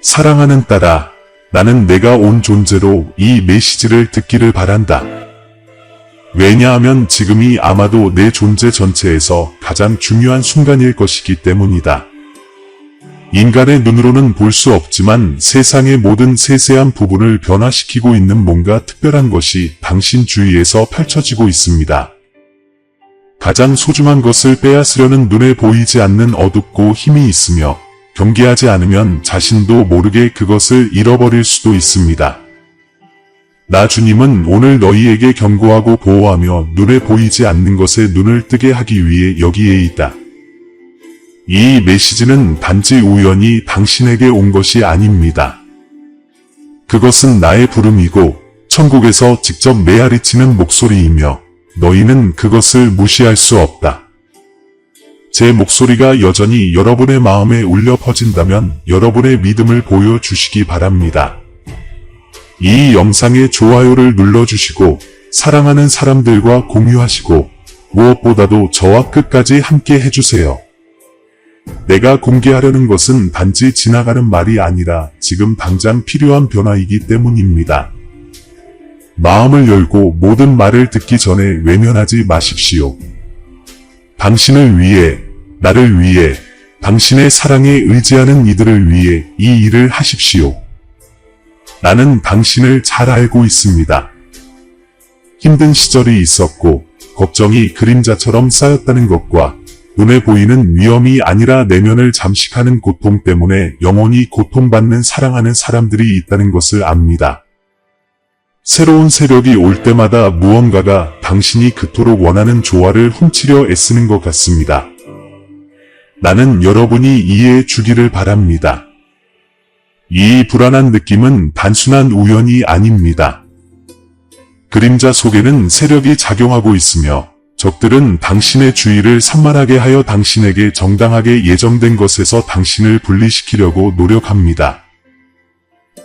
사랑하는 딸아, 나는 내가 온 존재로 이 메시지를 듣기를 바란다. 왜냐하면 지금이 아마도 내 존재 전체에서 가장 중요한 순간일 것이기 때문이다. 인간의 눈으로는 볼 수 없지만 세상의 모든 세세한 부분을 변화시키고 있는 뭔가 특별한 것이 당신 주위에서 펼쳐지고 있습니다. 가장 소중한 것을 빼앗으려는 눈에 보이지 않는 어둡고 힘이 있으며 경계하지 않으면 자신도 모르게 그것을 잃어버릴 수도 있습니다. 나 주님은 오늘 너희에게 경고하고 보호하며 눈에 보이지 않는 것에 눈을 뜨게 하기 위해 여기에 있다. 이 메시지는 단지 우연히 당신에게 온 것이 아닙니다. 그것은 나의 부름이고 천국에서 직접 메아리치는 목소리이며 너희는 그것을 무시할 수 없다. 제 목소리가 여전히 여러분의 마음에 울려 퍼진다면 여러분의 믿음을 보여주시기 바랍니다. 이 영상에 좋아요를 눌러주시고 사랑하는 사람들과 공유하시고 무엇보다도 저와 끝까지 함께 해주세요. 내가 공개하려는 것은 단지 지나가는 말이 아니라 지금 당장 필요한 변화이기 때문입니다. 마음을 열고 모든 말을 듣기 전에 외면하지 마십시오. 당신을 위해, 나를 위해, 당신의 사랑에 의지하는 이들을 위해 이 일을 하십시오. 나는 당신을 잘 알고 있습니다. 힘든 시절이 있었고 걱정이 그림자처럼 쌓였다는 것과 눈에 보이는 위험이 아니라 내면을 잠식하는 고통 때문에 영원히 고통받는 사랑하는 사람들이 있다는 것을 압니다. 새로운 세력이 올 때마다 무언가가 당신이 그토록 원하는 조화를 훔치려 애쓰는 것 같습니다. 나는 여러분이 이해해 주기를 바랍니다. 이 불안한 느낌은 단순한 우연이 아닙니다. 그림자 속에는 세력이 작용하고 있으며 적들은 당신의 주의를 산만하게 하여 당신에게 정당하게 예정된 것에서 당신을 분리시키려고 노력합니다.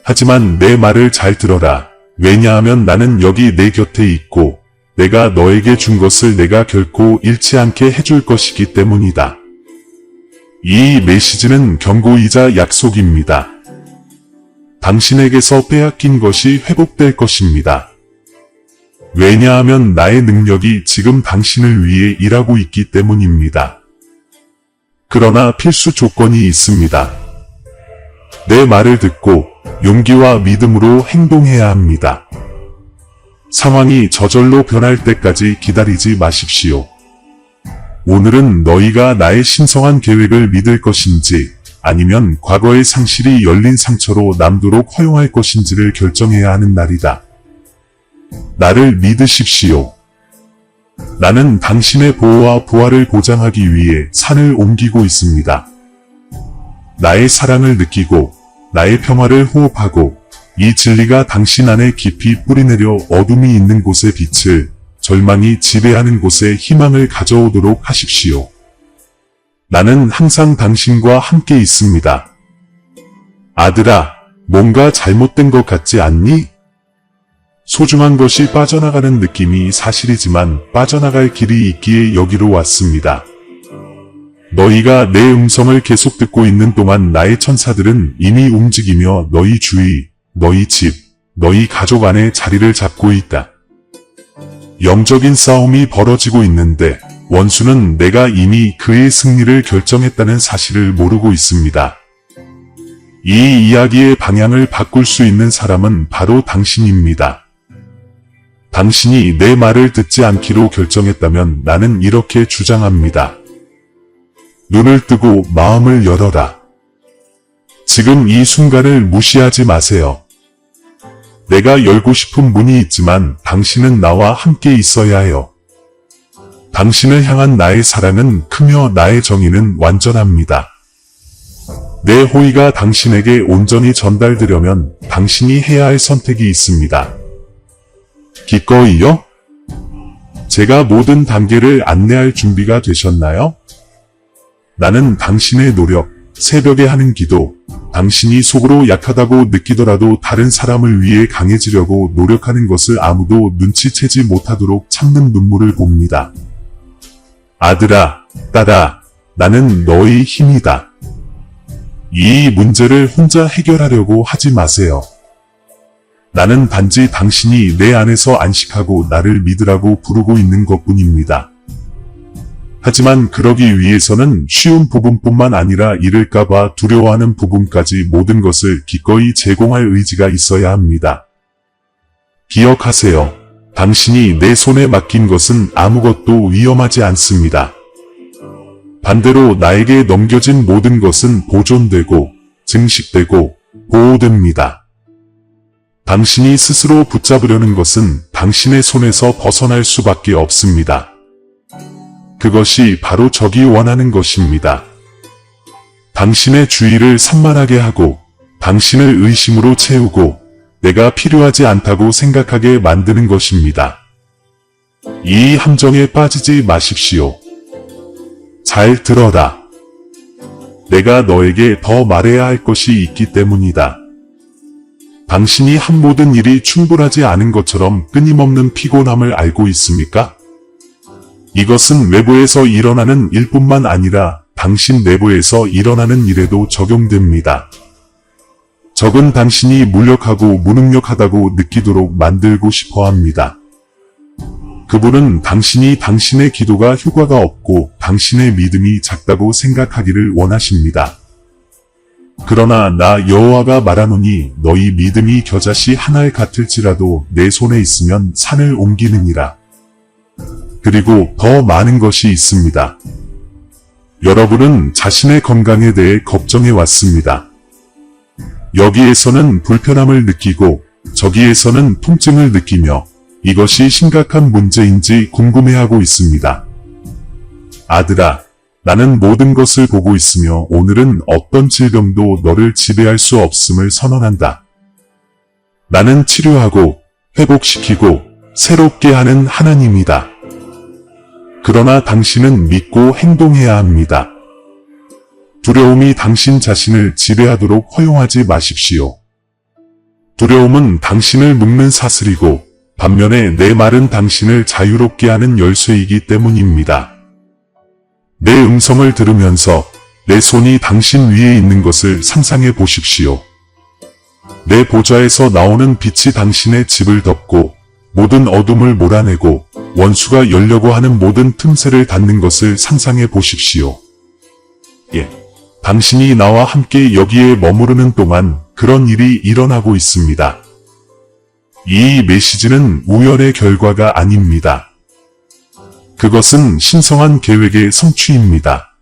하지만 내 말을 잘 들어라. 왜냐하면 나는 여기 내 곁에 있고 내가 너에게 준 것을 내가 결코 잃지 않게 해줄 것이기 때문이다. 이 메시지는 경고이자 약속입니다. 당신에게서 빼앗긴 것이 회복될 것입니다. 왜냐하면 나의 능력이 지금 당신을 위해 일하고 있기 때문입니다. 그러나 필수 조건이 있습니다. 내 말을 듣고 용기와 믿음으로 행동해야 합니다. 상황이 저절로 변할 때까지 기다리지 마십시오. 오늘은 너희가 나의 신성한 계획을 믿을 것인지 아니면 과거의 상실이 열린 상처로 남도록 허용할 것인지를 결정해야 하는 날이다. 나를 믿으십시오. 나는 당신의 보호와 부활을 보장하기 위해 산을 옮기고 있습니다. 나의 사랑을 느끼고 나의 평화를 호흡하고 이 진리가 당신 안에 깊이 뿌리내려 어둠이 있는 곳에 빛을, 절망이 지배하는 곳에 희망을 가져오도록 하십시오. 나는 항상 당신과 함께 있습니다. 아들아, 뭔가 잘못된 것 같지 않니? 소중한 것이 빠져나가는 느낌이 사실이지만 빠져나갈 길이 있기에 여기로 왔습니다. 너희가 내 음성을 계속 듣고 있는 동안 나의 천사들은 이미 움직이며 너희 주위, 너희 집, 너희 가족 안에 자리를 잡고 있다. 영적인 싸움이 벌어지고 있는데 원수는 내가 이미 그의 승리를 결정했다는 사실을 모르고 있습니다. 이 이야기의 방향을 바꿀 수 있는 사람은 바로 당신입니다. 당신이 내 말을 듣지 않기로 결정했다면 나는 이렇게 주장합니다. 눈을 뜨고 마음을 열어라. 지금 이 순간을 무시하지 마세요. 내가 열고 싶은 문이 있지만 당신은 나와 함께 있어야 해요. 당신을 향한 나의 사랑은 크며 나의 정의는 완전합니다. 내 호의가 당신에게 온전히 전달되려면 당신이 해야 할 선택이 있습니다. 기꺼이요? 제가 모든 단계를 안내할 준비가 되셨나요? 나는 당신의 노력, 새벽에 하는 기도, 당신이 속으로 약하다고 느끼더라도 다른 사람을 위해 강해지려고 노력하는 것을 아무도 눈치채지 못하도록 참는 눈물을 봅니다. 아들아, 딸아, 나는 너의 힘이다. 이 문제를 혼자 해결하려고 하지 마세요. 나는 단지 당신이 내 안에서 안식하고 나를 믿으라고 부르고 있는 것뿐입니다. 하지만 그러기 위해서는 쉬운 부분뿐만 아니라 잃을까봐 두려워하는 부분까지 모든 것을 기꺼이 제공할 의지가 있어야 합니다. 기억하세요. 당신이 내 손에 맡긴 것은 아무것도 위험하지 않습니다. 반대로 나에게 넘겨진 모든 것은 보존되고 증식되고 보호됩니다. 당신이 스스로 붙잡으려는 것은 당신의 손에서 벗어날 수밖에 없습니다. 그것이 바로 적이 원하는 것입니다. 당신의 주의를 산만하게 하고 당신을 의심으로 채우고 내가 필요하지 않다고 생각하게 만드는 것입니다. 이 함정에 빠지지 마십시오. 잘 들어라. 내가 너에게 더 말해야 할 것이 있기 때문이다. 당신이 한 모든 일이 충분하지 않은 것처럼 끊임없는 피곤함을 알고 있습니까? 이것은 외부에서 일어나는 일뿐만 아니라 당신 내부에서 일어나는 일에도 적용됩니다. 적은 당신이 무력하고 무능력하다고 느끼도록 만들고 싶어 합니다. 그분은 당신이 당신의 기도가 효과가 없고 당신의 믿음이 작다고 생각하기를 원하십니다. 그러나 나 여호와가 말하노니 너희 믿음이 겨자씨 한 알 같을지라도 내 손에 있으면 산을 옮기느니라. 그리고 더 많은 것이 있습니다. 여러분은 자신의 건강에 대해 걱정해 왔습니다. 여기에서는 불편함을 느끼고 저기에서는 통증을 느끼며 이것이 심각한 문제인지 궁금해하고 있습니다. 아들아, 나는 모든 것을 보고 있으며 오늘은 어떤 질병도 너를 지배할 수 없음을 선언한다. 나는 치료하고 회복시키고 새롭게 하는 하나님이다. 그러나 당신은 믿고 행동해야 합니다. 두려움이 당신 자신을 지배하도록 허용하지 마십시오. 두려움은 당신을 묶는 사슬이고 반면에 내 말은 당신을 자유롭게 하는 열쇠이기 때문입니다. 내 음성을 들으면서 내 손이 당신 위에 있는 것을 상상해 보십시오. 내 보좌에서 나오는 빛이 당신의 집을 덮고 모든 어둠을 몰아내고 원수가 열려고 하는 모든 틈새를 닫는 것을 상상해 보십시오. 당신이 나와 함께 여기에 머무르는 동안 그런 일이 일어나고 있습니다. 이 메시지는 우연의 결과가 아닙니다. 그것은 신성한 계획의 성취입니다.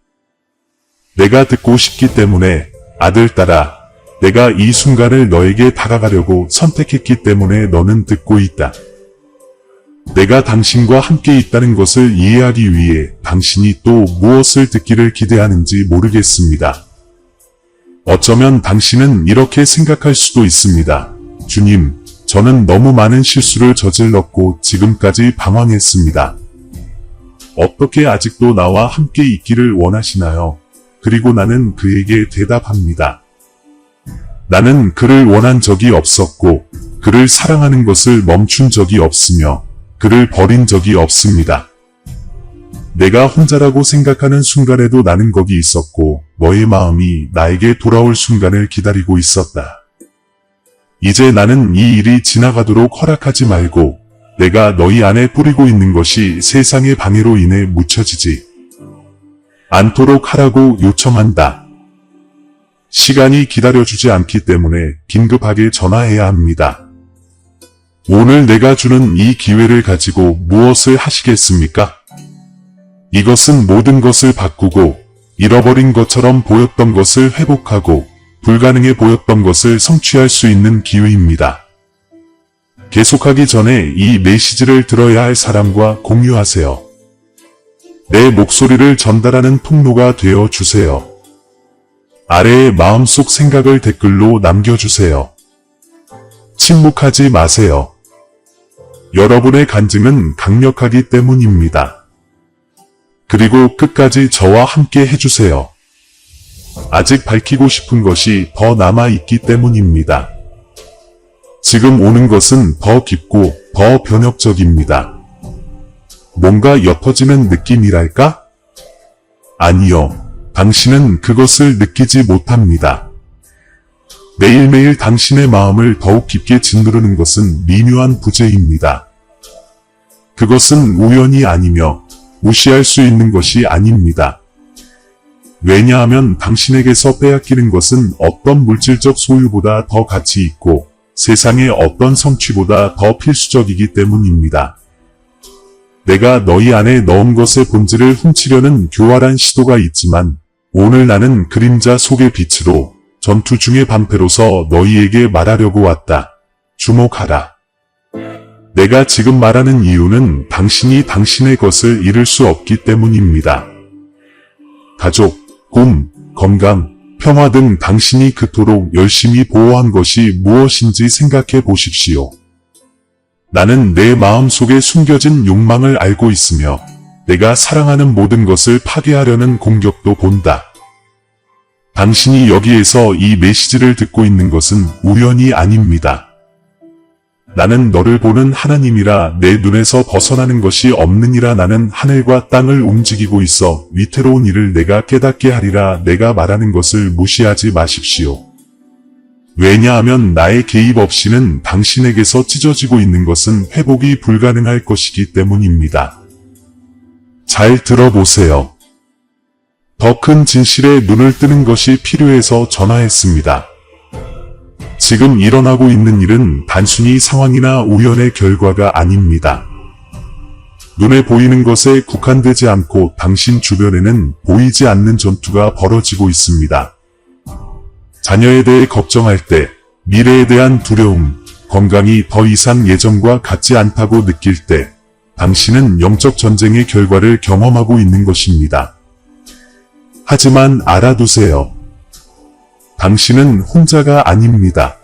내가 듣고 싶기 때문에 아들딸아, 내가 이 순간을 너에게 다가가려고 선택했기 때문에 너는 듣고 있다. 내가 당신과 함께 있다는 것을 이해하기 위해 당신이 또 무엇을 듣기를 기대하는지 모르겠습니다. 어쩌면 당신은 이렇게 생각할 수도 있습니다. 주님, 저는 너무 많은 실수를 저질렀고 지금까지 방황했습니다. 어떻게 아직도 나와 함께 있기를 원하시나요? 그리고 나는 그에게 대답합니다. 나는 그를 원한 적이 없었고 그를 사랑하는 것을 멈춘 적이 없으며 그를 버린 적이 없습니다. 내가 혼자라고 생각하는 순간에도 나는 거기 있었고 너의 마음이 나에게 돌아올 순간을 기다리고 있었다. 이제 나는 이 일이 지나가도록 허락하지 말고 내가 너희 안에 뿌리고 있는 것이 세상의 방해로 인해 묻혀지지 않도록 하라고 요청한다. 시간이 기다려주지 않기 때문에 긴급하게 전화해야 합니다. 오늘 내가 주는 이 기회를 가지고 무엇을 하시겠습니까? 이것은 모든 것을 바꾸고 잃어버린 것처럼 보였던 것을 회복하고 불가능해 보였던 것을 성취할 수 있는 기회입니다. 계속하기 전에 이 메시지를 들어야 할 사람과 공유하세요. 내 목소리를 전달하는 통로가 되어 주세요. 아래의 마음속 생각을 댓글로 남겨주세요. 침묵하지 마세요. 여러분의 간증은 강력하기 때문입니다. 그리고 끝까지 저와 함께 해주세요. 아직 밝히고 싶은 것이 더 남아있기 때문입니다. 지금 오는 것은 더 깊고 더 변혁적입니다. 뭔가 옅어지는 느낌이랄까? 아니요. 당신은 그것을 느끼지 못합니다. 매일매일 당신의 마음을 더욱 깊게 짓누르는 것은 미묘한 부재입니다. 그것은 우연이 아니며 무시할 수 있는 것이 아닙니다. 왜냐하면 당신에게서 빼앗기는 것은 어떤 물질적 소유보다 더 가치 있고 세상의 어떤 성취보다 더 필수적이기 때문입니다. 내가 너희 안에 넣은 것의 본질을 훔치려는 교활한 시도가 있지만 오늘 나는 그림자 속의 빛으로 전투 중의 방패로서 너희에게 말하려고 왔다. 주목하라. 내가 지금 말하는 이유는 당신이 당신의 것을 잃을 수 없기 때문입니다. 가족, 꿈, 건강, 평화 등 당신이 그토록 열심히 보호한 것이 무엇인지 생각해 보십시오. 나는 내 마음속에 숨겨진 욕망을 알고 있으며 내가 사랑하는 모든 것을 파괴하려는 공격도 본다. 당신이 여기에서 이 메시지를 듣고 있는 것은 우연이 아닙니다. 나는 너를 보는 하나님이라 내 눈에서 벗어나는 것이 없느니라. 나는 하늘과 땅을 움직이고 있어 위태로운 일을 내가 깨닫게 하리라. 내가 말하는 것을 무시하지 마십시오. 왜냐하면 나의 개입 없이는 당신에게서 찢어지고 있는 것은 회복이 불가능할 것이기 때문입니다. 잘 들어보세요. 더 큰 진실에 눈을 뜨는 것이 필요해서 전화했습니다. 지금 일어나고 있는 일은 단순히 상황이나 우연의 결과가 아닙니다. 눈에 보이는 것에 국한되지 않고 당신 주변에는 보이지 않는 전투가 벌어지고 있습니다. 자녀에 대해 걱정할 때, 미래에 대한 두려움, 건강이 더 이상 예전과 같지 않다고 느낄 때, 당신은 영적 전쟁의 결과를 경험하고 있는 것입니다. 하지만 알아두세요. 당신은 혼자가 아닙니다.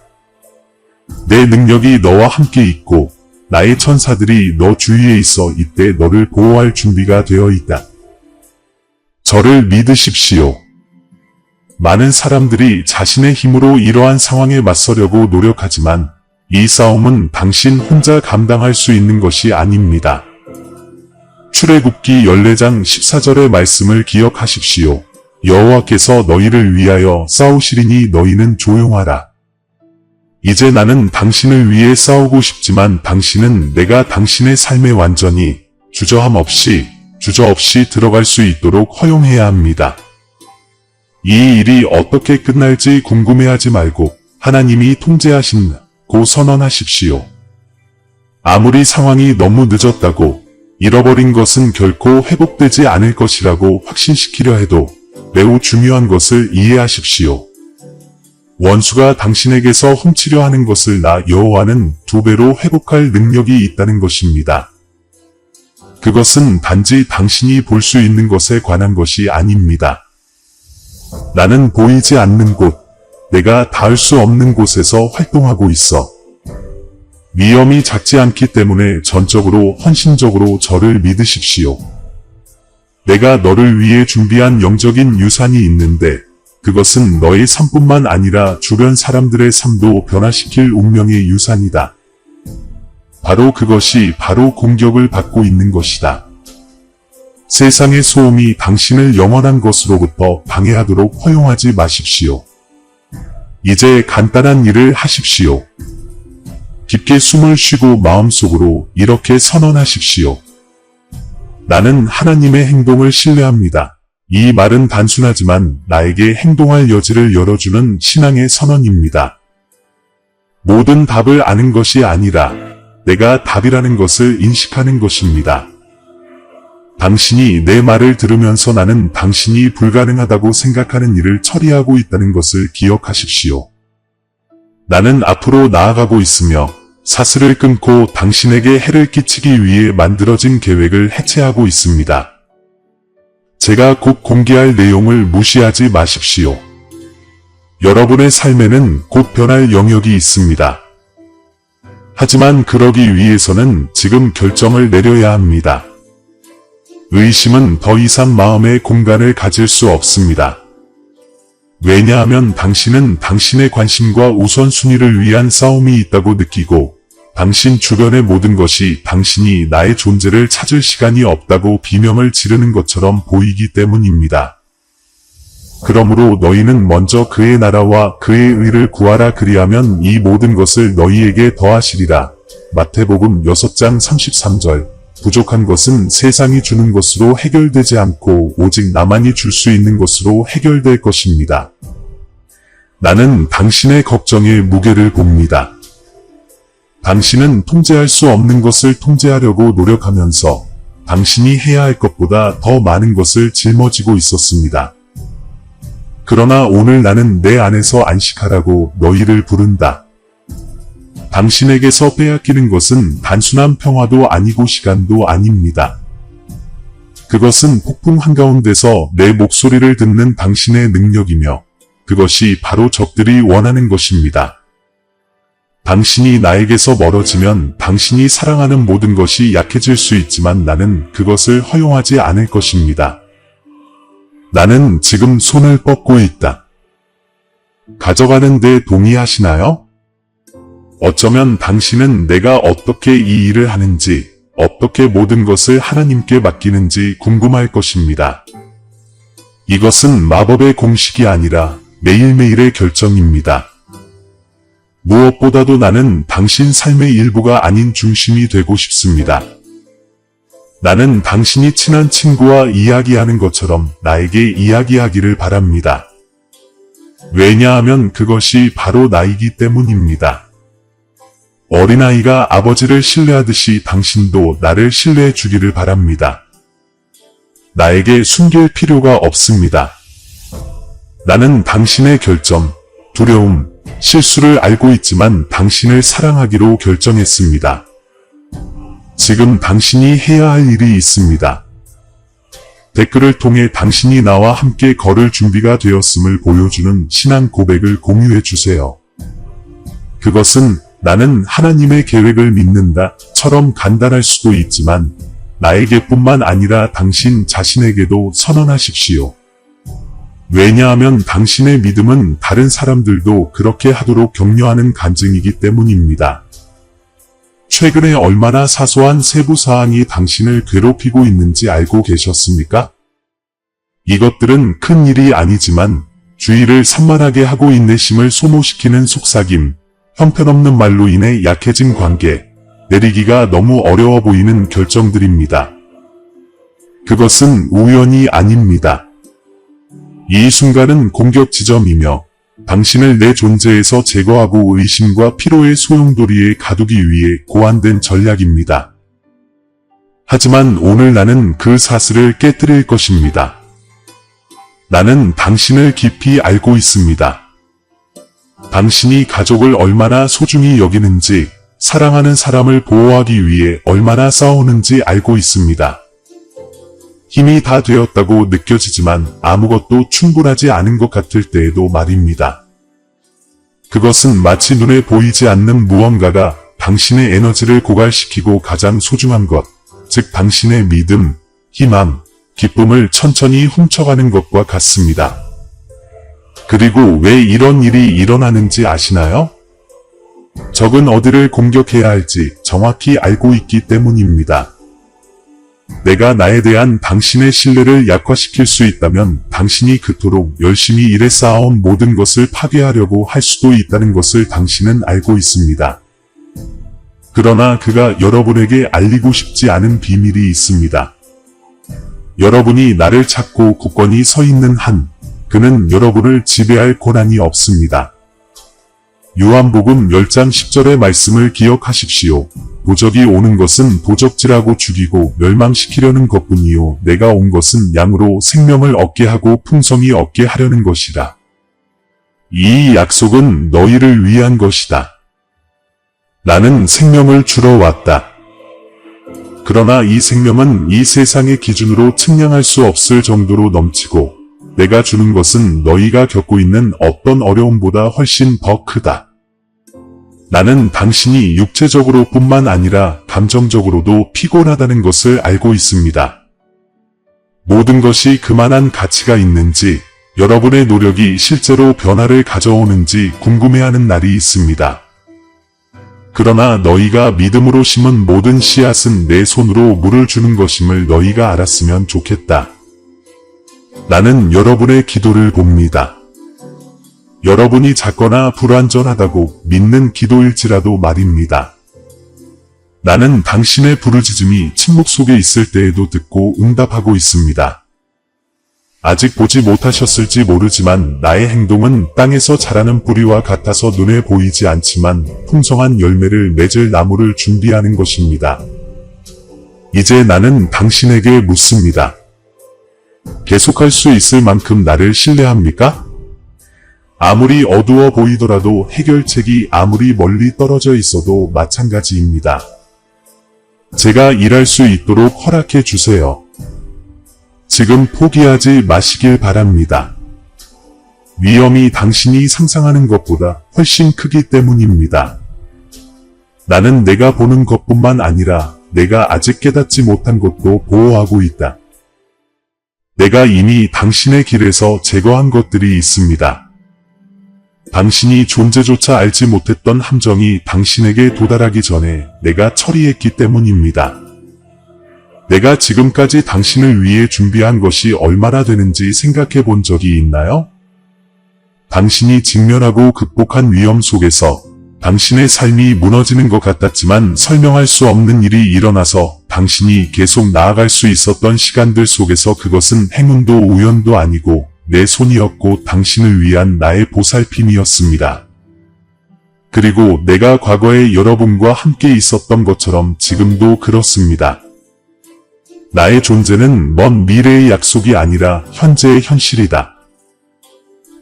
내 능력이 너와 함께 있고 나의 천사들이 너 주위에 있어 이때 너를 보호할 준비가 되어 있다. 저를 믿으십시오. 많은 사람들이 자신의 힘으로 이러한 상황에 맞서려고 노력하지만 이 싸움은 당신 혼자 감당할 수 있는 것이 아닙니다. 출애굽기 14장 14절의 말씀을 기억하십시오. 여호와께서 너희를 위하여 싸우시리니 너희는 조용하라. 이제 나는 당신을 위해 싸우고 싶지만 당신은 내가 당신의 삶에 완전히 주저함 없이 들어갈 수 있도록 허용해야 합니다. 이 일이 어떻게 끝날지 궁금해하지 말고 하나님이 통제하신다고 선언하십시오. 아무리 상황이 너무 늦었다고 잃어버린 것은 결코 회복되지 않을 것이라고 확신시키려 해도 매우 중요한 것을 이해하십시오. 원수가 당신에게서 훔치려 하는 것을 나 여호와는 2배로 회복할 능력이 있다는 것입니다. 그것은 단지 당신이 볼 수 있는 것에 관한 것이 아닙니다. 나는 보이지 않는 곳, 내가 닿을 수 없는 곳에서 활동하고 있어. 위험이 작지 않기 때문에 전적으로 헌신적으로 저를 믿으십시오. 내가 너를 위해 준비한 영적인 유산이 있는데 그것은 너의 삶뿐만 아니라 주변 사람들의 삶도 변화시킬 운명의 유산이다. 바로 그것이 바로 공격을 받고 있는 것이다. 세상의 소음이 당신을 영원한 것으로부터 방해하도록 허용하지 마십시오. 이제 간단한 일을 하십시오. 깊게 숨을 쉬고 마음속으로 이렇게 선언하십시오. 나는 하나님의 행동을 신뢰합니다. 이 말은 단순하지만 나에게 행동할 여지를 열어주는 신앙의 선언입니다. 모든 답을 아는 것이 아니라 내가 답이라는 것을 인식하는 것입니다. 당신이 내 말을 들으면서 나는 당신이 불가능하다고 생각하는 일을 처리하고 있다는 것을 기억하십시오. 나는 앞으로 나아가고 있으며 사슬을 끊고 당신에게 해를 끼치기 위해 만들어진 계획을 해체하고 있습니다. 제가 곧 공개할 내용을 무시하지 마십시오. 여러분의 삶에는 곧 변할 영역이 있습니다. 하지만 그러기 위해서는 지금 결정을 내려야 합니다. 의심은 더 이상 마음의 공간을 가질 수 없습니다. 왜냐하면 당신은 당신의 관심과 우선순위를 위한 싸움이 있다고 느끼고 당신 주변의 모든 것이 당신이 나의 존재를 찾을 시간이 없다고 비명을 지르는 것처럼 보이기 때문입니다. 그러므로 너희는 먼저 그의 나라와 그의 의를 구하라. 그리하면 이 모든 것을 너희에게 더하시리라. 마태복음 6장 33절. 부족한 것은 세상이 주는 것으로 해결되지 않고 오직 나만이 줄 수 있는 것으로 해결될 것입니다. 나는 당신의 걱정에 무게를 봅니다. 당신은 통제할 수 없는 것을 통제하려고 노력하면서 당신이 해야 할 것보다 더 많은 것을 짊어지고 있었습니다. 그러나 오늘 나는 내 안에서 안식하라고 너희를 부른다. 당신에게서 빼앗기는 것은 단순한 평화도 아니고 시간도 아닙니다. 그것은 폭풍 한가운데서 내 목소리를 듣는 당신의 능력이며 그것이 바로 적들이 원하는 것입니다. 당신이 나에게서 멀어지면 당신이 사랑하는 모든 것이 약해질 수 있지만 나는 그것을 허용하지 않을 것입니다. 나는 지금 손을 뻗고 있다. 가져가는데 동의하시나요? 어쩌면 당신은 내가 어떻게 이 일을 하는지, 어떻게 모든 것을 하나님께 맡기는지 궁금할 것입니다. 이것은 마법의 공식이 아니라 매일매일의 결정입니다. 무엇보다도 나는 당신 삶의 일부가 아닌 중심이 되고 싶습니다. 나는 당신이 친한 친구와 이야기하는 것처럼 나에게 이야기하기를 바랍니다. 왜냐하면 그것이 바로 나이기 때문입니다. 어린아이가 아버지를 신뢰하듯이 당신도 나를 신뢰해 주기를 바랍니다. 나에게 숨길 필요가 없습니다. 나는 당신의 결점, 두려움, 실수를 알고 있지만 당신을 사랑하기로 결정했습니다. 지금 당신이 해야 할 일이 있습니다. 댓글을 통해 당신이 나와 함께 걸을 준비가 되었음을 보여주는 신앙 고백을 공유해 주세요. 그것은 나는 하나님의 계획을 믿는다처럼 간단할 수도 있지만 나에게뿐만 아니라 당신 자신에게도 선언하십시오. 왜냐하면 당신의 믿음은 다른 사람들도 그렇게 하도록 격려하는 간증이기 때문입니다. 최근에 얼마나 사소한 세부사항이 당신을 괴롭히고 있는지 알고 계셨습니까? 이것들은 큰 일이 아니지만 주의를 산만하게 하고 인내심을 소모시키는 속삭임, 형편없는 말로 인해 약해진 관계, 내리기가 너무 어려워 보이는 결정들입니다. 그것은 우연이 아닙니다. 이 순간은 공격 지점이며 당신을 내 존재에서 제거하고 의심과 피로의 소용돌이에 가두기 위해 고안된 전략입니다. 하지만 오늘 나는 그 사슬을 깨뜨릴 것입니다. 나는 당신을 깊이 알고 있습니다. 당신이 가족을 얼마나 소중히 여기는지, 사랑하는 사람을 보호하기 위해 얼마나 싸우는지 알고 있습니다. 힘이 다 되었다고 느껴지지만 아무것도 충분하지 않은 것 같을 때에도 말입니다. 그것은 마치 눈에 보이지 않는 무언가가 당신의 에너지를 고갈시키고 가장 소중한 것, 즉 당신의 믿음, 희망, 기쁨을 천천히 훔쳐가는 것과 같습니다. 그리고 왜 이런 일이 일어나는지 아시나요? 적은 어디를 공격해야 할지 정확히 알고 있기 때문입니다. 내가 나에 대한 당신의 신뢰를 약화시킬 수 있다면 당신이 그토록 열심히 일해 쌓아온 모든 것을 파괴하려고 할 수도 있다는 것을 당신은 알고 있습니다. 그러나 그가 여러분에게 알리고 싶지 않은 비밀이 있습니다. 여러분이 나를 찾고 굳건히 서 있는 한, 그는 여러분을 지배할 권한이 없습니다. 요한복음 10장 10절의 말씀을 기억하십시오. 도적이 오는 것은 도적질하고 죽이고 멸망시키려는 것뿐이요 내가 온 것은 양으로 생명을 얻게 하고 풍성히 얻게 하려는 것이라. 이 약속은 너희를 위한 것이다. 나는 생명을 주러 왔다. 그러나 이 생명은 이 세상의 기준으로 측량할 수 없을 정도로 넘치고 내가 주는 것은 너희가 겪고 있는 어떤 어려움보다 훨씬 더 크다. 나는 당신이 육체적으로 뿐만 아니라 감정적으로도 피곤하다는 것을 알고 있습니다. 모든 것이 그만한 가치가 있는지, 여러분의 노력이 실제로 변화를 가져오는지 궁금해하는 날이 있습니다. 그러나 너희가 믿음으로 심은 모든 씨앗은 내 손으로 물을 주는 것임을 너희가 알았으면 좋겠다. 나는 여러분의 기도를 봅니다. 여러분이 작거나 불완전하다고 믿는 기도일지라도 말입니다. 나는 당신의 부르짖음이 침묵 속에 있을 때에도 듣고 응답하고 있습니다. 아직 보지 못하셨을지 모르지만 나의 행동은 땅에서 자라는 뿌리와 같아서 눈에 보이지 않지만 풍성한 열매를 맺을 나무를 준비하는 것입니다. 이제 나는 당신에게 묻습니다. 계속할 수 있을 만큼 나를 신뢰합니까? 아무리 어두워 보이더라도 해결책이 아무리 멀리 떨어져 있어도 마찬가지입니다. 제가 일할 수 있도록 허락해 주세요. 지금 포기하지 마시길 바랍니다. 위험이 당신이 상상하는 것보다 훨씬 크기 때문입니다. 나는 내가 보는 것뿐만 아니라 내가 아직 깨닫지 못한 것도 보호하고 있다. 내가 이미 당신의 길에서 제거한 것들이 있습니다. 당신이 존재조차 알지 못했던 함정이 당신에게 도달하기 전에 내가 처리했기 때문입니다. 내가 지금까지 당신을 위해 준비한 것이 얼마나 되는지 생각해 본 적이 있나요? 당신이 직면하고 극복한 위험 속에서 당신의 삶이 무너지는 것 같았지만 설명할 수 없는 일이 일어나서 당신이 계속 나아갈 수 있었던 시간들 속에서 그것은 행운도 우연도 아니고 내 손이었고 당신을 위한 나의 보살핌이었습니다. 그리고 내가 과거에 여러분과 함께 있었던 것처럼 지금도 그렇습니다. 나의 존재는 먼 미래의 약속이 아니라 현재의 현실이다.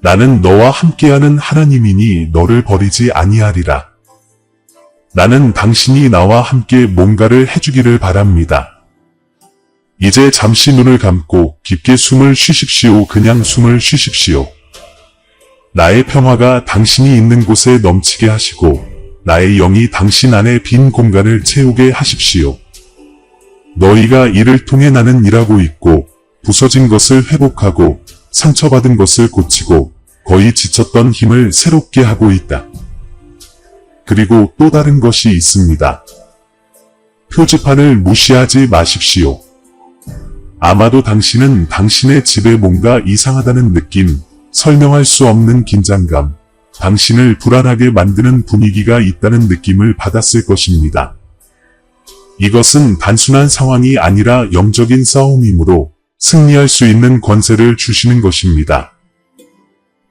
나는 너와 함께하는 하나님이니 너를 버리지 아니하리라. 나는 당신이 나와 함께 뭔가를 해주기를 바랍니다. 이제 잠시 눈을 감고 깊게 숨을 쉬십시오. 그냥 숨을 쉬십시오. 나의 평화가 당신이 있는 곳에 넘치게 하시고 나의 영이 당신 안에 빈 공간을 채우게 하십시오. 너희가 이를 통해 나는 일하고 있고 부서진 것을 회복하고 상처받은 것을 고치고 거의 지쳤던 힘을 새롭게 하고 있다. 그리고 또 다른 것이 있습니다. 표지판을 무시하지 마십시오. 아마도 당신은 당신의 집에 뭔가 이상하다는 느낌, 설명할 수 없는 긴장감, 당신을 불안하게 만드는 분위기가 있다는 느낌을 받았을 것입니다. 이것은 단순한 상황이 아니라 영적인 싸움이므로 승리할 수 있는 권세를 주시는 것입니다.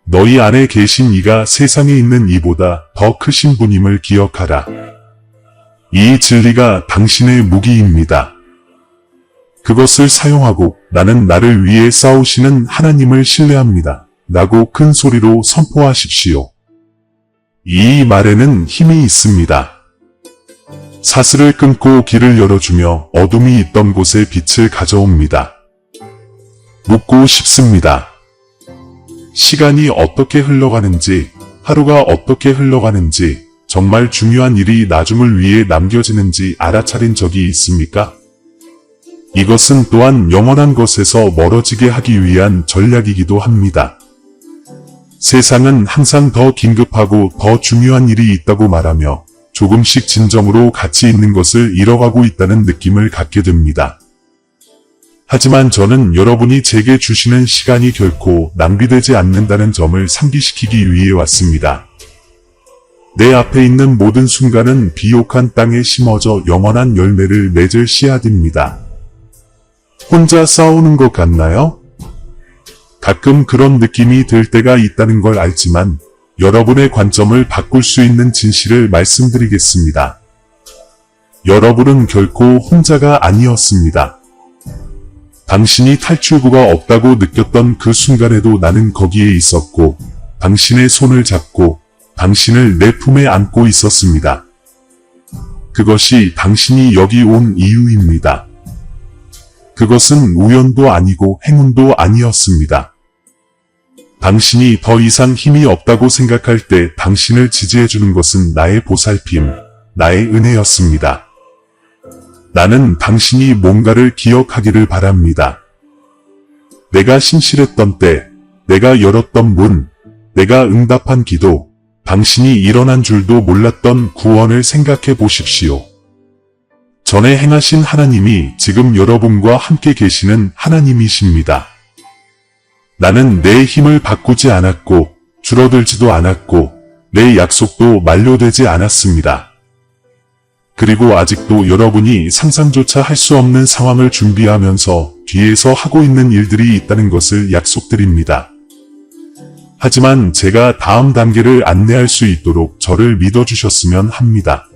너희 안에 계신 이가 세상에 있는 이보다 더 크신 분임을 기억하라. 이 진리가 당신의 무기입니다. 그것을 사용하고 나는 나를 위해 싸우시는 하나님을 신뢰합니다. 라고 큰 소리로 선포하십시오. 이 말에는 힘이 있습니다. 사슬을 끊고 길을 열어주며 어둠이 있던 곳에 빛을 가져옵니다. 묻고 싶습니다. 시간이 어떻게 흘러가는지, 하루가 어떻게 흘러가는지, 정말 중요한 일이 나중을 위해 남겨지는지 알아차린 적이 있습니까? 이것은 또한 영원한 것에서 멀어지게 하기 위한 전략이기도 합니다. 세상은 항상 더 긴급하고 더 중요한 일이 있다고 말하며 조금씩 진정으로 가치 있는 것을 잃어가고 있다는 느낌을 갖게 됩니다. 하지만 저는 여러분이 제게 주시는 시간이 결코 낭비되지 않는다는 점을 상기시키기 위해 왔습니다. 내 앞에 있는 모든 순간은 비옥한 땅에 심어져 영원한 열매를 맺을 씨앗입니다. 혼자 싸우는 것 같나요? 가끔 그런 느낌이 들 때가 있다는 걸 알지만 여러분의 관점을 바꿀 수 있는 진실을 말씀드리겠습니다. 여러분은 결코 혼자가 아니었습니다. 당신이 탈출구가 없다고 느꼈던 그 순간에도 나는 거기에 있었고 당신의 손을 잡고 당신을 내 품에 안고 있었습니다. 그것이 당신이 여기 온 이유입니다. 그것은 우연도 아니고 행운도 아니었습니다. 당신이 더 이상 힘이 없다고 생각할 때 당신을 지지해주는 것은 나의 보살핌, 나의 은혜였습니다. 나는 당신이 뭔가를 기억하기를 바랍니다. 내가 신실했던 때, 내가 열었던 문, 내가 응답한 기도, 당신이 일어난 줄도 몰랐던 구원을 생각해 보십시오. 전에 행하신 하나님이 지금 여러분과 함께 계시는 하나님이십니다. 나는 내 힘을 바꾸지 않았고 줄어들지도 않았고 내 약속도 만료되지 않았습니다. 그리고 아직도 여러분이 상상조차 할 수 없는 상황을 준비하면서 뒤에서 하고 있는 일들이 있다는 것을 약속드립니다. 하지만 제가 다음 단계를 안내할 수 있도록 저를 믿어주셨으면 합니다.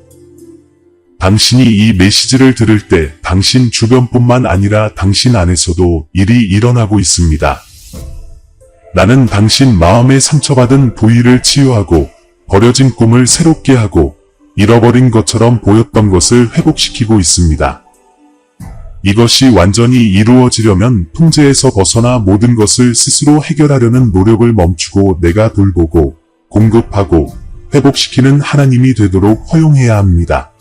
당신이 이 메시지를 들을 때 당신 주변뿐만 아니라 당신 안에서도 일이 일어나고 있습니다. 나는 당신 마음에 상처받은 부위를 치유하고 버려진 꿈을 새롭게 하고 잃어버린 것처럼 보였던 것을 회복시키고 있습니다. 이것이 완전히 이루어지려면 통제에서 벗어나 모든 것을 스스로 해결하려는 노력을 멈추고 내가 돌보고 공급하고 회복시키는 하나님이 되도록 허용해야 합니다.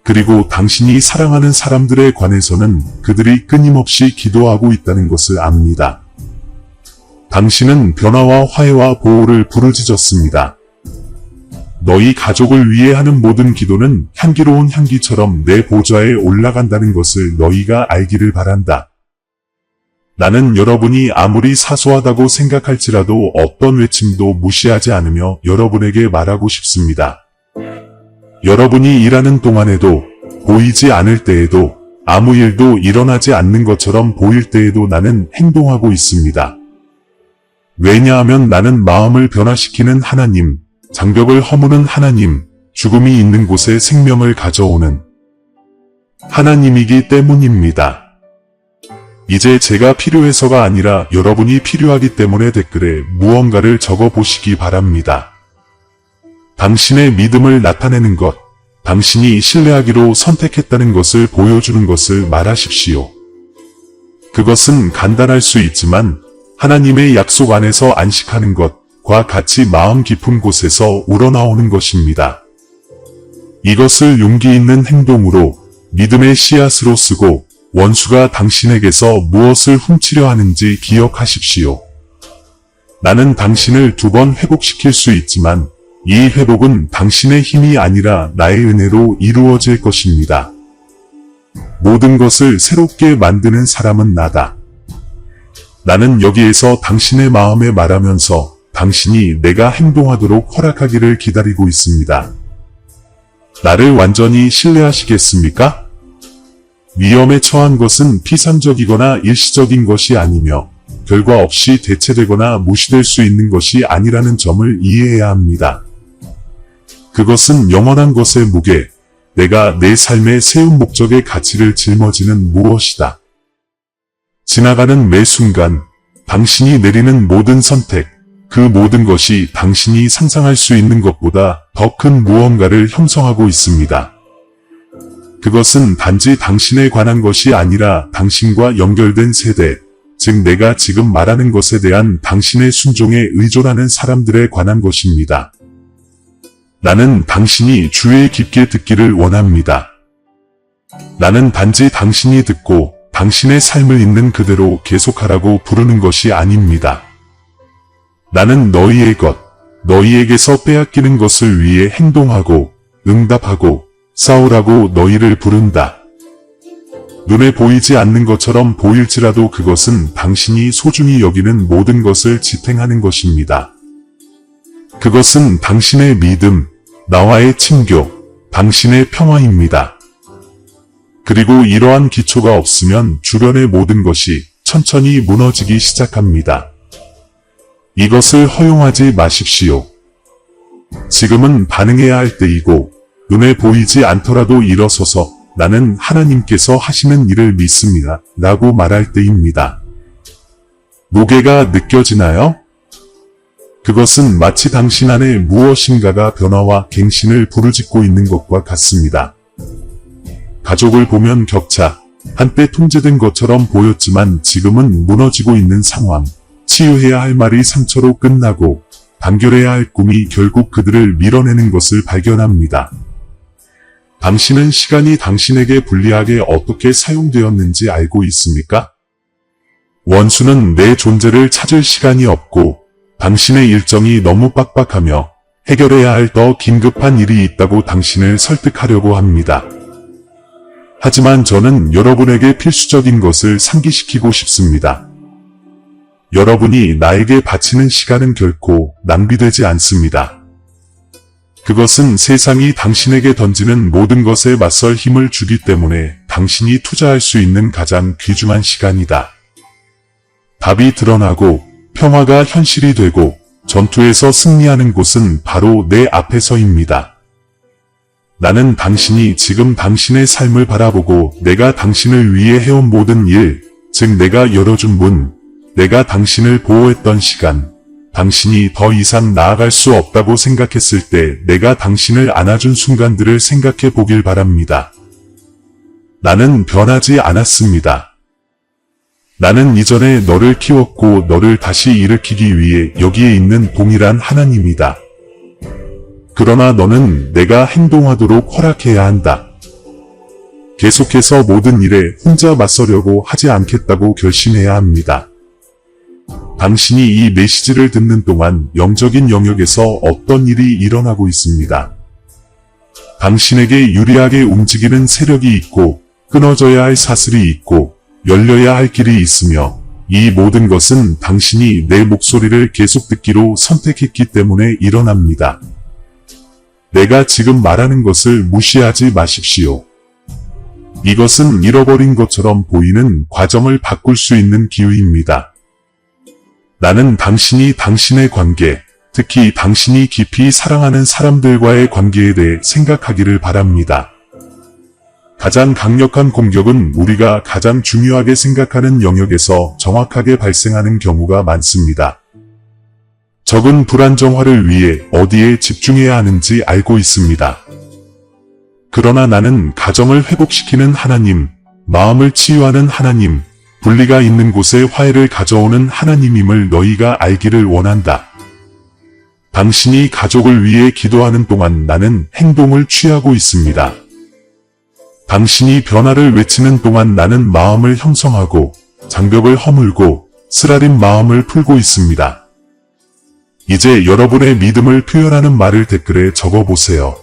그리고 당신이 사랑하는 사람들에 관해서는 그들이 끊임없이 기도하고 있다는 것을 압니다. 당신은 변화와 화해와 보호를 부르짖었습니다. 너희 가족을 위해 하는 모든 기도는 향기로운 향기처럼 내 보좌에 올라간다는 것을 너희가 알기를 바란다. 나는 여러분이 아무리 사소하다고 생각할지라도 어떤 외침도 무시하지 않으며 여러분에게 말하고 싶습니다. 여러분이 일하는 동안에도, 보이지 않을 때에도, 아무 일도 일어나지 않는 것처럼 보일 때에도 나는 행동하고 있습니다. 왜냐하면 나는 마음을 변화시키는 하나님, 장벽을 허무는 하나님, 죽음이 있는 곳에 생명을 가져오는 하나님이기 때문입니다. 이제 제가 필요해서가 아니라 여러분이 필요하기 때문에 댓글에 무언가를 적어보시기 바랍니다. 당신의 믿음을 나타내는 것, 당신이 신뢰하기로 선택했다는 것을 보여주는 것을 말하십시오. 그것은 간단할 수 있지만 하나님의 약속 안에서 안식하는 것과 같이 마음 깊은 곳에서 우러나오는 것입니다. 이것을 용기 있는 행동으로 믿음의 씨앗으로 쓰고 원수가 당신에게서 무엇을 훔치려 하는지 기억하십시오. 나는 당신을 2번 회복시킬 수 있지만 이 회복은 당신의 힘이 아니라 나의 은혜로 이루어질 것입니다. 모든 것을 새롭게 만드는 사람은 나다. 나는 여기에서 당신의 마음에 말하면서 당신이 내가 행동하도록 허락하기를 기다리고 있습니다. 나를 완전히 신뢰하시겠습니까? 위험에 처한 것은 피상적이거나 일시적인 것이 아니며 결과 없이 대체되거나 무시될 수 있는 것이 아니라는 점을 이해해야 합니다. 그것은 영원한 것의 무게, 내가 내 삶에 세운 목적의 가치를 짊어지는 무엇이다. 지나가는 매 순간, 당신이 내리는 모든 선택, 그 모든 것이 당신이 상상할 수 있는 것보다 더 큰 무언가를 형성하고 있습니다. 그것은 단지 당신에 관한 것이 아니라 당신과 연결된 세대, 즉 내가 지금 말하는 것에 대한 당신의 순종에 의존하는 사람들에 관한 것입니다. 나는 당신이 주의 깊게 듣기를 원합니다. 나는 단지 당신이 듣고 당신의 삶을 있는 그대로 계속하라고 부르는 것이 아닙니다. 나는 너희의 것, 너희에게서 빼앗기는 것을 위해 행동하고 응답하고 싸우라고 너희를 부른다. 눈에 보이지 않는 것처럼 보일지라도 그것은 당신이 소중히 여기는 모든 것을 지탱하는 것입니다. 그것은 당신의 믿음, 나와의 친교, 당신의 평화입니다. 그리고 이러한 기초가 없으면 주변의 모든 것이 천천히 무너지기 시작합니다. 이것을 허용하지 마십시오. 지금은 반응해야 할 때이고 눈에 보이지 않더라도 일어서서 나는 하나님께서 하시는 일을 믿습니다. 라고 말할 때입니다. 무게가 느껴지나요? 그것은 마치 당신 안에 무엇인가가 변화와 갱신을 부르짖고 있는 것과 같습니다. 가족을 보면 격차, 한때 통제된 것처럼 보였지만 지금은 무너지고 있는 상황, 치유해야 할 말이 상처로 끝나고 단결해야 할 꿈이 결국 그들을 밀어내는 것을 발견합니다. 당신은 시간이 당신에게 불리하게 어떻게 사용되었는지 알고 있습니까? 원수는 내 존재를 찾을 시간이 없고 당신의 일정이 너무 빡빡하며 해결해야 할 더 긴급한 일이 있다고 당신을 설득하려고 합니다. 하지만 저는 여러분에게 필수적인 것을 상기시키고 싶습니다. 여러분이 나에게 바치는 시간은 결코 낭비되지 않습니다. 그것은 세상이 당신에게 던지는 모든 것에 맞설 힘을 주기 때문에 당신이 투자할 수 있는 가장 귀중한 시간이다. 답이 드러나고 평화가 현실이 되고 전투에서 승리하는 곳은 바로 내 앞에서입니다. 나는 당신이 지금 당신의 삶을 바라보고 내가 당신을 위해 해온 모든 일, 즉 내가 열어준 문, 내가 당신을 보호했던 시간, 당신이 더 이상 나아갈 수 없다고 생각했을 때 내가 당신을 안아준 순간들을 생각해 보길 바랍니다. 나는 변하지 않았습니다. 나는 이전에 너를 키웠고 너를 다시 일으키기 위해 여기에 있는 동일한 하나님이다. 그러나 너는 내가 행동하도록 허락해야 한다. 계속해서 모든 일에 혼자 맞서려고 하지 않겠다고 결심해야 합니다. 당신이 이 메시지를 듣는 동안 영적인 영역에서 어떤 일이 일어나고 있습니다. 당신에게 유리하게 움직이는 세력이 있고 끊어져야 할 사슬이 있고 열려야 할 길이 있으며 이 모든 것은 당신이 내 목소리를 계속 듣기로 선택했기 때문에 일어납니다. 내가 지금 말하는 것을 무시하지 마십시오. 이것은 잃어버린 것처럼 보이는 과정을 바꿀 수 있는 기회입니다. 나는 당신이 당신의 관계, 특히 당신이 깊이 사랑하는 사람들과의 관계에 대해 생각하기를 바랍니다. 가장 강력한 공격은 우리가 가장 중요하게 생각하는 영역에서 정확하게 발생하는 경우가 많습니다. 적은 불안정화를 위해 어디에 집중해야 하는지 알고 있습니다. 그러나 나는 가정을 회복시키는 하나님, 마음을 치유하는 하나님, 분리가 있는 곳에 화해를 가져오는 하나님임을 너희가 알기를 원한다. 당신이 가족을 위해 기도하는 동안 나는 행동을 취하고 있습니다. 당신이 변화를 외치는 동안 나는 마음을 형성하고 장벽을 허물고 쓰라린 마음을 풀고 있습니다. 이제 여러분의 믿음을 표현하는 말을 댓글에 적어보세요.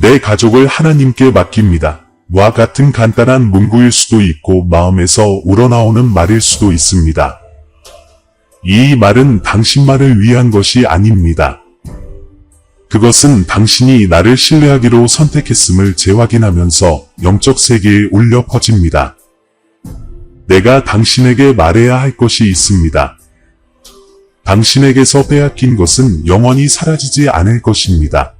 내 가족을 하나님께 맡깁니다. 와 같은 간단한 문구일 수도 있고 마음에서 우러나오는 말일 수도 있습니다. 이 말은 당신만을 위한 것이 아닙니다. 그것은 당신이 나를 신뢰하기로 선택했음을 재확인하면서 영적 세계에 울려 퍼집니다. 내가 당신에게 말해야 할 것이 있습니다. 당신에게서 빼앗긴 것은 영원히 사라지지 않을 것입니다.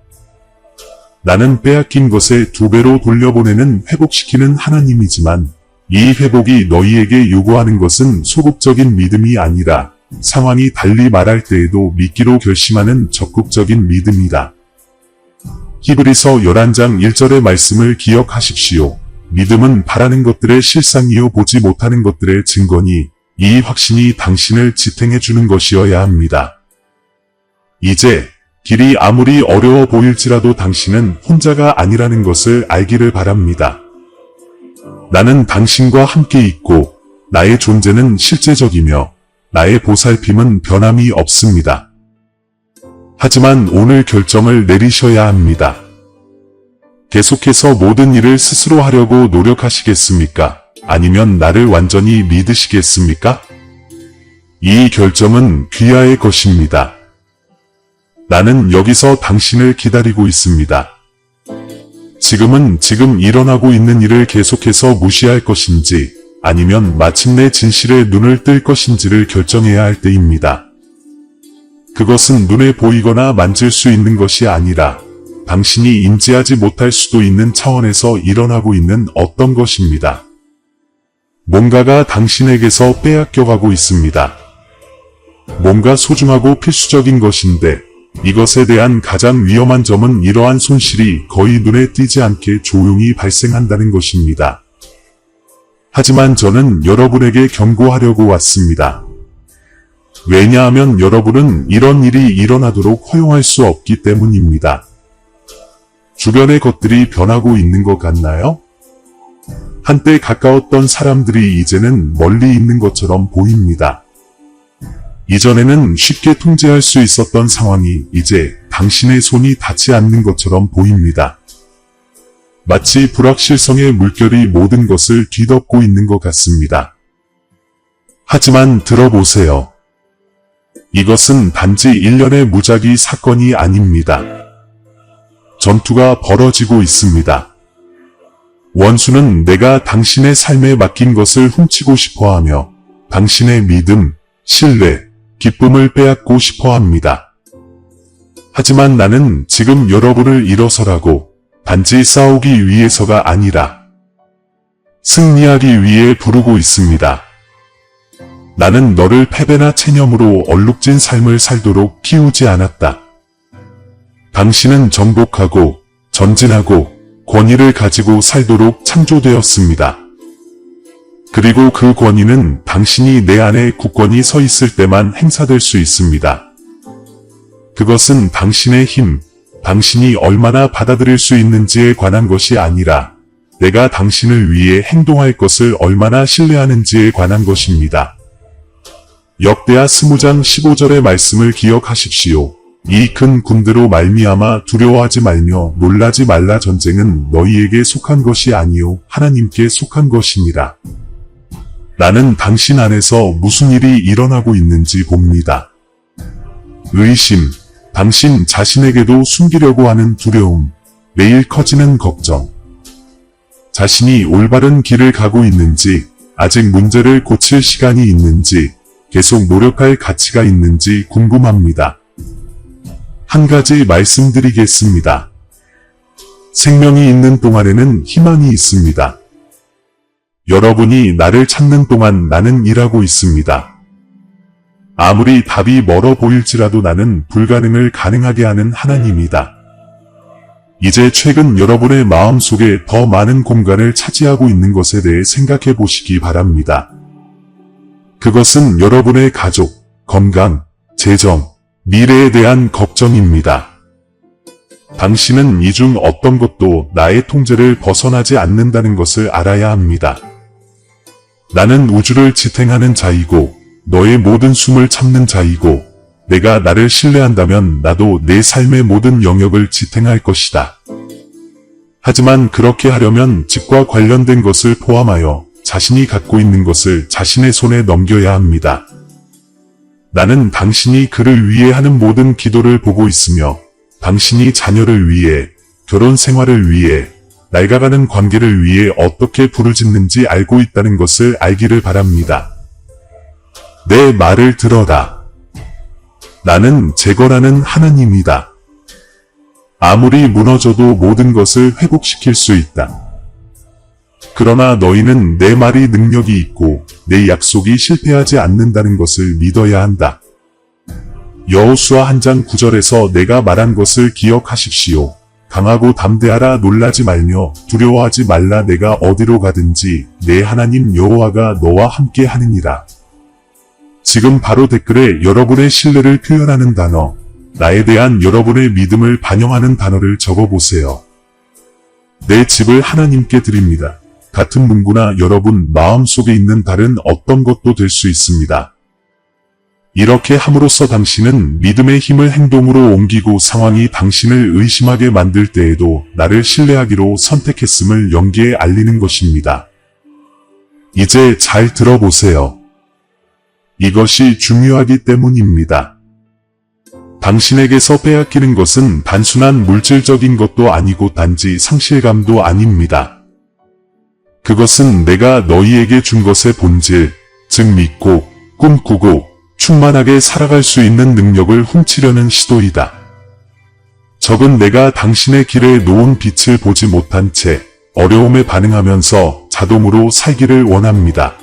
나는 빼앗긴 것에 2배로 돌려보내는 회복시키는 하나님이지만 이 회복이 너희에게 요구하는 것은 소극적인 믿음이 아니라 상황이 달리 말할 때에도 믿기로 결심하는 적극적인 믿음이다. 히브리서 11장 1절의 말씀을 기억하십시오. 믿음은 바라는 것들의 실상이요 보지 못하는 것들의 증거니 이 확신이 당신을 지탱해 주는 것이어야 합니다. 이제 길이 아무리 어려워 보일지라도 당신은 혼자가 아니라는 것을 알기를 바랍니다. 나는 당신과 함께 있고 나의 존재는 실제적이며 나의 보살핌은 변함이 없습니다. 하지만 오늘 결정을 내리셔야 합니다. 계속해서 모든 일을 스스로 하려고 노력하시겠습니까? 아니면 나를 완전히 믿으시겠습니까? 이 결정은 귀하의 것입니다. 나는 여기서 당신을 기다리고 있습니다. 지금은 지금 일어나고 있는 일을 계속해서 무시할 것인지 아니면 마침내 진실의 눈을 뜰 것인지를 결정해야 할 때입니다. 그것은 눈에 보이거나 만질 수 있는 것이 아니라 당신이 인지하지 못할 수도 있는 차원에서 일어나고 있는 어떤 것입니다. 뭔가가 당신에게서 빼앗겨가고 있습니다. 뭔가 소중하고 필수적인 것인데 이것에 대한 가장 위험한 점은 이러한 손실이 거의 눈에 띄지 않게 조용히 발생한다는 것입니다. 하지만 저는 여러분에게 경고하려고 왔습니다. 왜냐하면 여러분은 이런 일이 일어나도록 허용할 수 없기 때문입니다. 주변의 것들이 변하고 있는 것 같나요? 한때 가까웠던 사람들이 이제는 멀리 있는 것처럼 보입니다. 이전에는 쉽게 통제할 수 있었던 상황이 이제 당신의 손이 닿지 않는 것처럼 보입니다. 마치 불확실성의 물결이 모든 것을 뒤덮고 있는 것 같습니다. 하지만 들어보세요. 이것은 단지 일련의 무작위 사건이 아닙니다. 전투가 벌어지고 있습니다. 원수는 내가 당신의 삶에 맡긴 것을 훔치고 싶어하며 당신의 믿음, 신뢰, 기쁨을 빼앗고 싶어합니다. 하지만 나는 지금 여러분을 일어서라고 단지 싸우기 위해서가 아니라 승리하기 위해 부르고 있습니다. 나는 너를 패배나 체념으로 얼룩진 삶을 살도록 키우지 않았다. 당신은 정복하고 전진하고 권위를 가지고 살도록 창조되었습니다. 그리고 그 권위는 당신이 내 안에 굳건히 서 있을 때만 행사될 수 있습니다. 그것은 당신의 힘, 당신이 얼마나 받아들일 수 있는지에 관한 것이 아니라 내가 당신을 위해 행동할 것을 얼마나 신뢰하는지에 관한 것입니다. 역대하 20장 15절의 말씀을 기억하십시오. 이 큰 군대로 말미암아 두려워하지 말며 놀라지 말라. 전쟁은 너희에게 속한 것이 아니요 하나님께 속한 것이니라. 나는 당신 안에서 무슨 일이 일어나고 있는지 봅니다. 의심, 당신 자신에게도 숨기려고 하는 두려움, 매일 커지는 걱정. 자신이 올바른 길을 가고 있는지, 아직 문제를 고칠 시간이 있는지, 계속 노력할 가치가 있는지 궁금합니다. 한 가지 말씀드리겠습니다. 생명이 있는 동안에는 희망이 있습니다. 여러분이 나를 찾는 동안 나는 일하고 있습니다. 아무리 답이 멀어 보일지라도 나는 불가능을 가능하게 하는 하나님이다. 이제 최근 여러분의 마음속에 더 많은 공간을 차지하고 있는 것에 대해 생각해 보시기 바랍니다. 그것은 여러분의 가족, 건강, 재정, 미래에 대한 걱정입니다. 당신은 이 중 어떤 것도 나의 통제를 벗어나지 않는다는 것을 알아야 합니다. 나는 우주를 지탱하는 자이고 너의 모든 숨을 참는 자이고 내가 나를 신뢰한다면 나도 내 삶의 모든 영역을 지탱할 것이다. 하지만 그렇게 하려면 집과 관련된 것을 포함하여 자신이 갖고 있는 것을 자신의 손에 넘겨야 합니다. 나는 당신이 그를 위해 하는 모든 기도를 보고 있으며 당신이 자녀를 위해, 결혼 생활을 위해, 낡아가는 관계를 위해 어떻게 부르짖는지 알고 있다는 것을 알기를 바랍니다. 내 말을 들어라. 나는 재건하는 하나님이다. 아무리 무너져도 모든 것을 회복시킬 수 있다. 그러나 너희는 내 말이 능력이 있고 내 약속이 실패하지 않는다는 것을 믿어야 한다. 여호수아 1장 9절에서 내가 말한 것을 기억하십시오. 강하고 담대하라. 놀라지 말며 두려워하지 말라. 내가 어디로 가든지 내 하나님 여호와가 너와 함께 하느니라. 지금 바로 댓글에 여러분의 신뢰를 표현하는 단어, 나에 대한 여러분의 믿음을 반영하는 단어를 적어보세요. 내 집을 하나님께 드립니다. 같은 문구나 여러분 마음속에 있는 다른 어떤 것도 될 수 있습니다. 이렇게 함으로써 당신은 믿음의 힘을 행동으로 옮기고 상황이 당신을 의심하게 만들 때에도 나를 신뢰하기로 선택했음을 연기에 알리는 것입니다. 이제 잘 들어보세요. 이것이 중요하기 때문입니다. 당신에게서 빼앗기는 것은 단순한 물질적인 것도 아니고 단지 상실감도 아닙니다. 그것은 내가 너희에게 준 것의 본질, 즉 믿고, 꿈꾸고, 충만하게 살아갈 수 있는 능력을 훔치려는 시도이다. 적은 내가 당신의 길에 놓은 빛을 보지 못한 채 어려움에 반응하면서 자동으로 살기를 원합니다.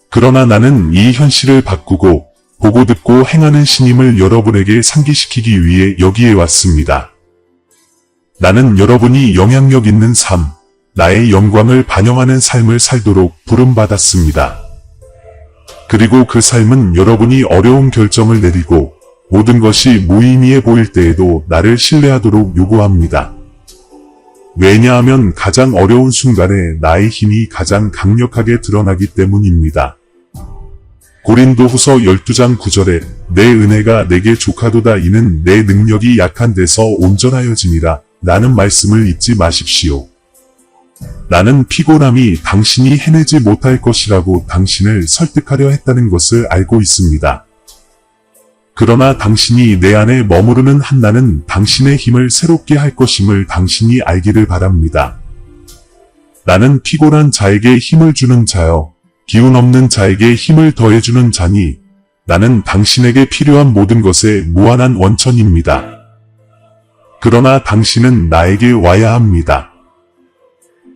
그러나 나는 이 현실을 바꾸고 보고 듣고 행하는 신임을 여러분에게 상기시키기 위해 여기에 왔습니다. 나는 여러분이 영향력 있는 삶, 나의 영광을 반영하는 삶을 살도록 부름받았습니다. 그리고 그 삶은 여러분이 어려운 결정을 내리고 모든 것이 무의미해 보일 때에도 나를 신뢰하도록 요구합니다. 왜냐하면 가장 어려운 순간에 나의 힘이 가장 강력하게 드러나기 때문입니다. 고린도후서 12장 9절에 내 은혜가 내게 족하도다. 이는 내 능력이 약한 데서 온전하여지니라. 라는 말씀을 잊지 마십시오. 나는 피곤함이 당신이 해내지 못할 것이라고 당신을 설득하려 했다는 것을 알고 있습니다. 그러나 당신이 내 안에 머무르는 한 나는 당신의 힘을 새롭게 할 것임을 당신이 알기를 바랍니다. 나는 피곤한 자에게 힘을 주는 자여, 기운 없는 자에게 힘을 더해주는 자니, 나는 당신에게 필요한 모든 것의 무한한 원천입니다. 그러나 당신은 나에게 와야 합니다.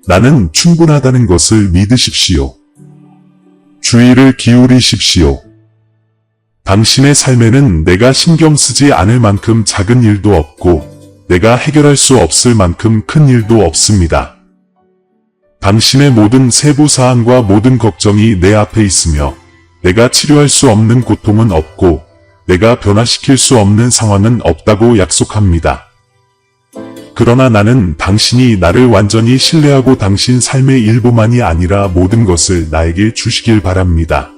나는 충분하다는 것을 믿으십시오. 주의를 기울이십시오. 당신의 삶에는 내가 신경 쓰지 않을 만큼 작은 일도 없고, 내가 해결할 수 없을 만큼 큰 일도 없습니다. 당신의 모든 세부사항과 모든 걱정이 내 앞에 있으며, 내가 치료할 수 없는 고통은 없고, 내가 변화시킬 수 없는 상황은 없다고 약속합니다. 그러나 나는 당신이 나를 완전히 신뢰하고 당신 삶의 일부만이 아니라 모든 것을 나에게 주시길 바랍니다.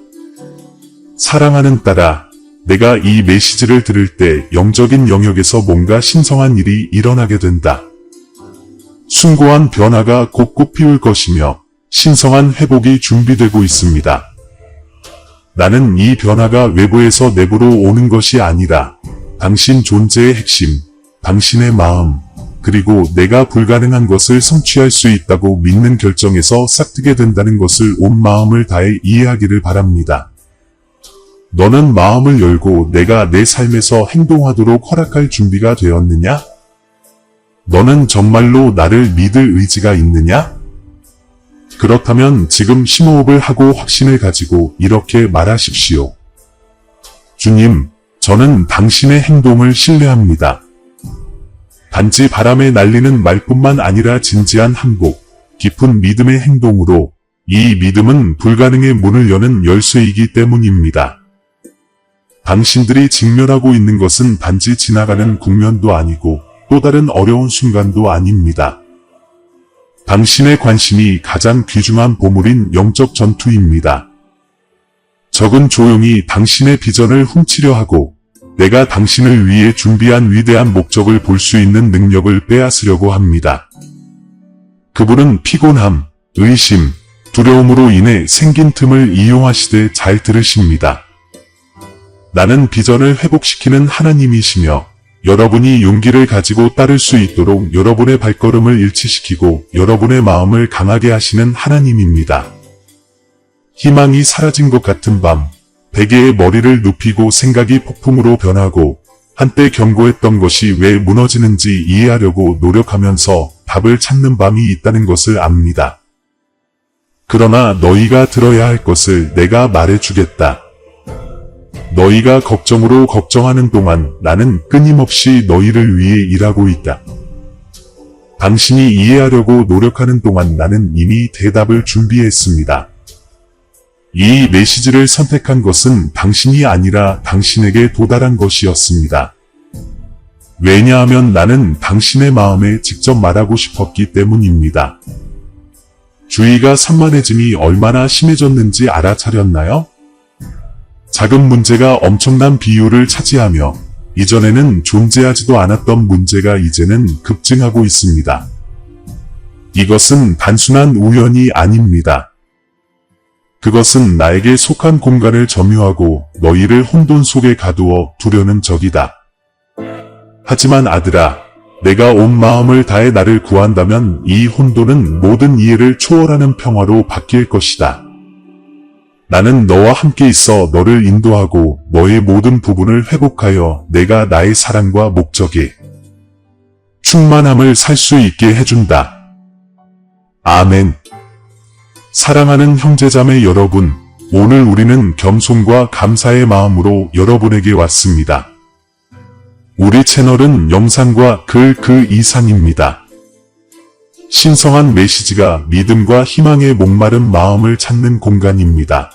사랑하는 딸아, 내가 이 메시지를 들을 때 영적인 영역에서 뭔가 신성한 일이 일어나게 된다. 숭고한 변화가 곳곳 피울 것이며 신성한 회복이 준비되고 있습니다. 나는 이 변화가 외부에서 내부로 오는 것이 아니라 당신 존재의 핵심, 당신의 마음, 그리고 내가 불가능한 것을 성취할 수 있다고 믿는 결정에서 싹트게 된다는 것을 온 마음을 다해 이해하기를 바랍니다. 너는 마음을 열고 내가 내 삶에서 행동하도록 허락할 준비가 되었느냐? 너는 정말로 나를 믿을 의지가 있느냐? 그렇다면 지금 심호흡을 하고 확신을 가지고 이렇게 말하십시오. 주님, 저는 당신의 행동을 신뢰합니다. 단지 바람에 날리는 말뿐만 아니라 진지한 항복, 깊은 믿음의 행동으로 이 믿음은 불가능의 문을 여는 열쇠이기 때문입니다. 당신들이 직면하고 있는 것은 단지 지나가는 국면도 아니고 또 다른 어려운 순간도 아닙니다. 당신의 관심이 가장 귀중한 보물인 영적 전투입니다. 적은 조용히 당신의 비전을 훔치려 하고 내가 당신을 위해 준비한 위대한 목적을 볼 수 있는 능력을 빼앗으려고 합니다. 그분은 피곤함, 의심, 두려움으로 인해 생긴 틈을 이용하시되 잘 들으십니다. 나는 비전을 회복시키는 하나님이시며 여러분이 용기를 가지고 따를 수 있도록 여러분의 발걸음을 일치시키고 여러분의 마음을 강하게 하시는 하나님입니다. 희망이 사라진 것 같은 밤, 베개의 머리를 눕히고 생각이 폭풍으로 변하고 한때 경고했던 것이 왜 무너지는지 이해하려고 노력하면서 답을 찾는 밤이 있다는 것을 압니다. 그러나 너희가 들어야 할 것을 내가 말해주겠다. 너희가 걱정으로 걱정하는 동안 나는 끊임없이 너희를 위해 일하고 있다. 당신이 이해하려고 노력하는 동안 나는 이미 대답을 준비했습니다. 이 메시지를 선택한 것은 당신이 아니라 당신에게 도달한 것이었습니다. 왜냐하면 나는 당신의 마음에 직접 말하고 싶었기 때문입니다. 주의가 산만해짐이 얼마나 심해졌는지 알아차렸나요? 작은 문제가 엄청난 비율을 차지하며 이전에는 존재하지도 않았던 문제가 이제는 급증하고 있습니다. 이것은 단순한 우연이 아닙니다. 그것은 나에게 속한 공간을 점유하고 너희를 혼돈 속에 가두어 두려는 적이다. 하지만 아들아, 내가 온 마음을 다해 나를 구한다면 이 혼돈은 모든 이해를 초월하는 평화로 바뀔 것이다. 나는 너와 함께 있어 너를 인도하고 너의 모든 부분을 회복하여 내가 나의 사랑과 목적에 충만함을 살 수 있게 해준다. 아멘. 사랑하는 형제자매 여러분, 오늘 우리는 겸손과 감사의 마음으로 여러분에게 왔습니다. 우리 채널은 영상과 글 그 이상입니다. 신성한 메시지가 믿음과 희망의 목마른 마음을 찾는 공간입니다.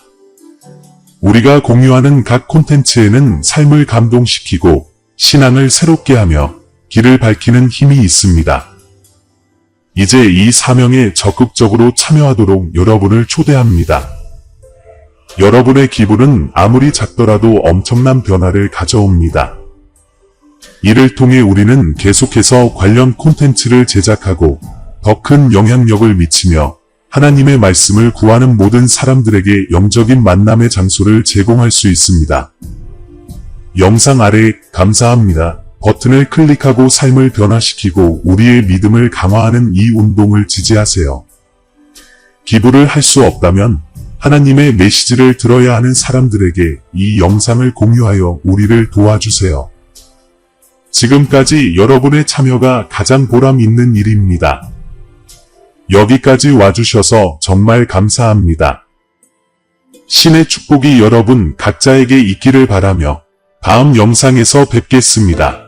우리가 공유하는 각 콘텐츠에는 삶을 감동시키고 신앙을 새롭게 하며 길을 밝히는 힘이 있습니다. 이제 이 사명에 적극적으로 참여하도록 여러분을 초대합니다. 여러분의 기부는 아무리 작더라도 엄청난 변화를 가져옵니다. 이를 통해 우리는 계속해서 관련 콘텐츠를 제작하고 더 큰 영향력을 미치며 하나님의 말씀을 구하는 모든 사람들에게 영적인 만남의 장소를 제공할 수 있습니다. 영상 아래 감사합니다 버튼을 클릭하고 삶을 변화시키고 우리의 믿음을 강화하는 이 운동을 지지하세요. 기부를 할 수 없다면 하나님의 메시지를 들어야 하는 사람들에게 이 영상을 공유하여 우리를 도와주세요. 지금까지 여러분의 참여가 가장 보람 있는 일입니다. 여기까지 와주셔서 정말 감사합니다. 신의 축복이 여러분 각자에게 있기를 바라며 다음 영상에서 뵙겠습니다.